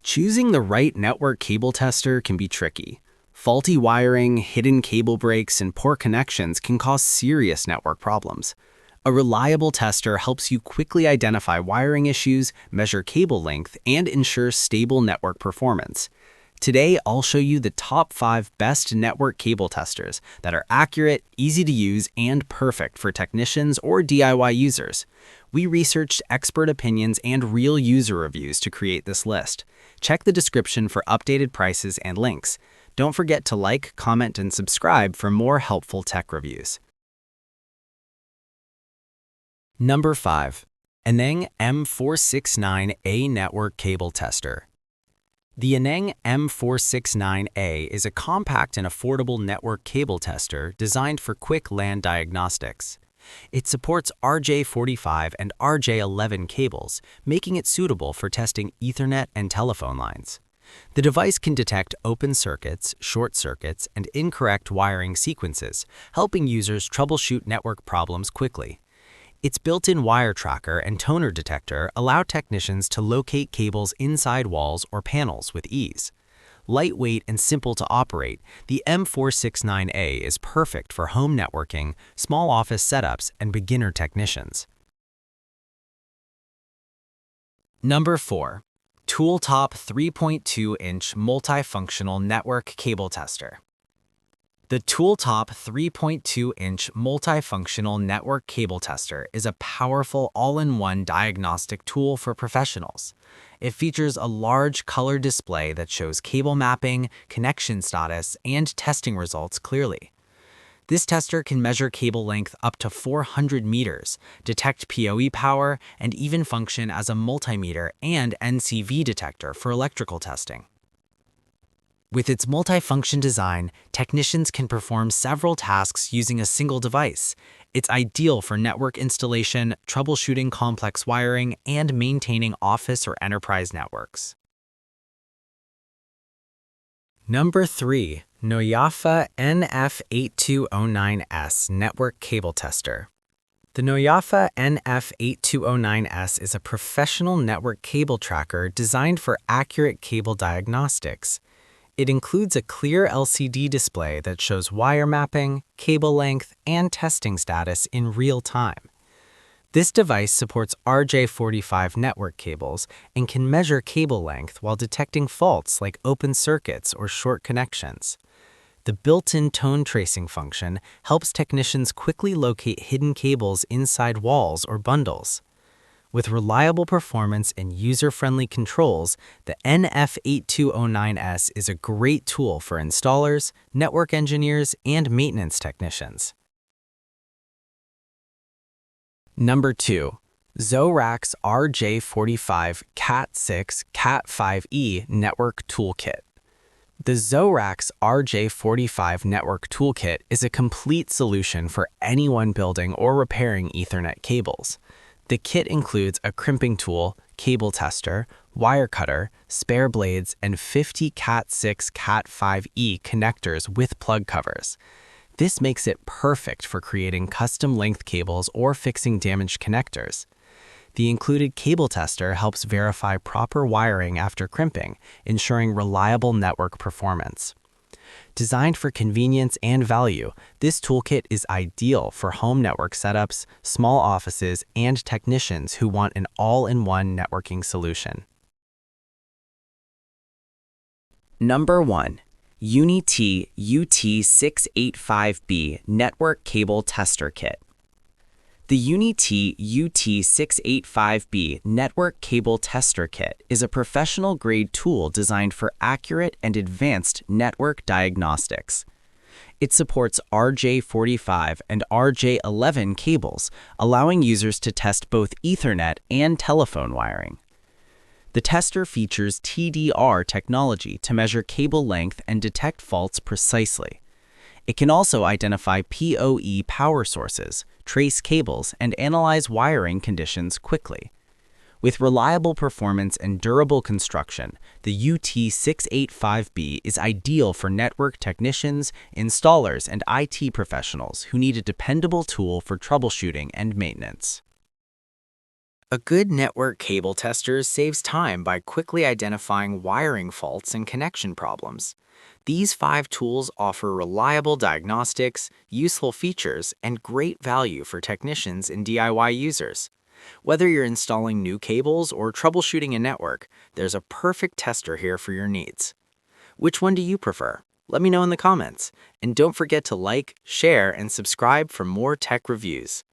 Choosing the right network cable tester can be tricky. Faulty wiring, hidden cable breaks, and poor connections can cause serious network problems. A reliable tester helps you quickly identify wiring issues, measure cable length, and ensure stable network performance. Today, I'll show you the top 5 best network cable testers that are accurate, easy to use, and perfect for technicians or DIY users. We researched expert opinions and real user reviews to create this list. Check the description for updated prices and links. Don't forget to like, comment, and subscribe for more helpful tech reviews. Number 5. ANENG M469A Network Cable Tester. The ANENG M469A is a compact and affordable network cable tester designed for quick LAN diagnostics. It supports RJ45 and RJ11 cables, making it suitable for testing Ethernet and telephone lines. The device can detect open circuits, short circuits, and incorrect wiring sequences, helping users troubleshoot network problems quickly. Its built-in wire tracker and toner detector allow technicians to locate cables inside walls or panels with ease. Lightweight and simple to operate, the M469A is perfect for home networking, small office setups, and beginner technicians. Number 4. TOOLTOP 3.2-inch Multifunctional Network Cable Tester. The TOOLTOP 3.2-inch Multifunctional Network Cable Tester is a powerful all-in-one diagnostic tool for professionals. It features a large color display that shows cable mapping, connection status, and testing results clearly. This tester can measure cable length up to 400 meters, detect PoE power, and even function as a multimeter and NCV detector for electrical testing. With its multifunction design, technicians can perform several tasks using a single device. It's ideal for network installation, troubleshooting complex wiring, and maintaining office or enterprise networks. Number 3. NOYAFA NF8209S Network Cable Tester. The NOYAFA NF8209S is a professional network cable tracker designed for accurate cable diagnostics. It includes a clear LCD display that shows wire mapping, cable length, and testing status in real time. This device supports RJ45 network cables and can measure cable length while detecting faults like open circuits or short connections. The built-in tone tracing function helps technicians quickly locate hidden cables inside walls or bundles. With reliable performance and user-friendly controls, the NF8209S is a great tool for installers, network engineers, and maintenance technicians. Number 2. ZoeRax RJ45 Cat6 Cat5e Network Tool Kit. The ZoeRax RJ45 Network Tool Kit is a complete solution for anyone building or repairing Ethernet cables. The kit includes a crimping tool, cable tester, wire cutter, spare blades, and 50 Cat6 Cat5e connectors with plug covers. This makes it perfect for creating custom length cables or fixing damaged connectors. The included cable tester helps verify proper wiring after crimping, ensuring reliable network performance. Designed for convenience and value, this toolkit is ideal for home network setups, small offices, and technicians who want an all-in-one networking solution. Number 1. UNI-T UT685B Network Cable Tester Kit. The UNI-T UT685B Network Cable Tester Kit is a professional-grade tool designed for accurate and advanced network diagnostics. It supports RJ45 and RJ11 cables, allowing users to test both Ethernet and telephone wiring. The tester features TDR technology to measure cable length and detect faults precisely. It can also identify PoE power sources, trace cables, and analyze wiring conditions quickly. With reliable performance and durable construction, the UT685B is ideal for network technicians, installers, and IT professionals who need a dependable tool for troubleshooting and maintenance. A good network cable tester saves time by quickly identifying wiring faults and connection problems. These 5 tools offer reliable diagnostics, useful features, and great value for technicians and DIY users. Whether you're installing new cables or troubleshooting a network, there's a perfect tester here for your needs. Which one do you prefer? Let me know in the comments. And don't forget to like, share, and subscribe for more tech reviews.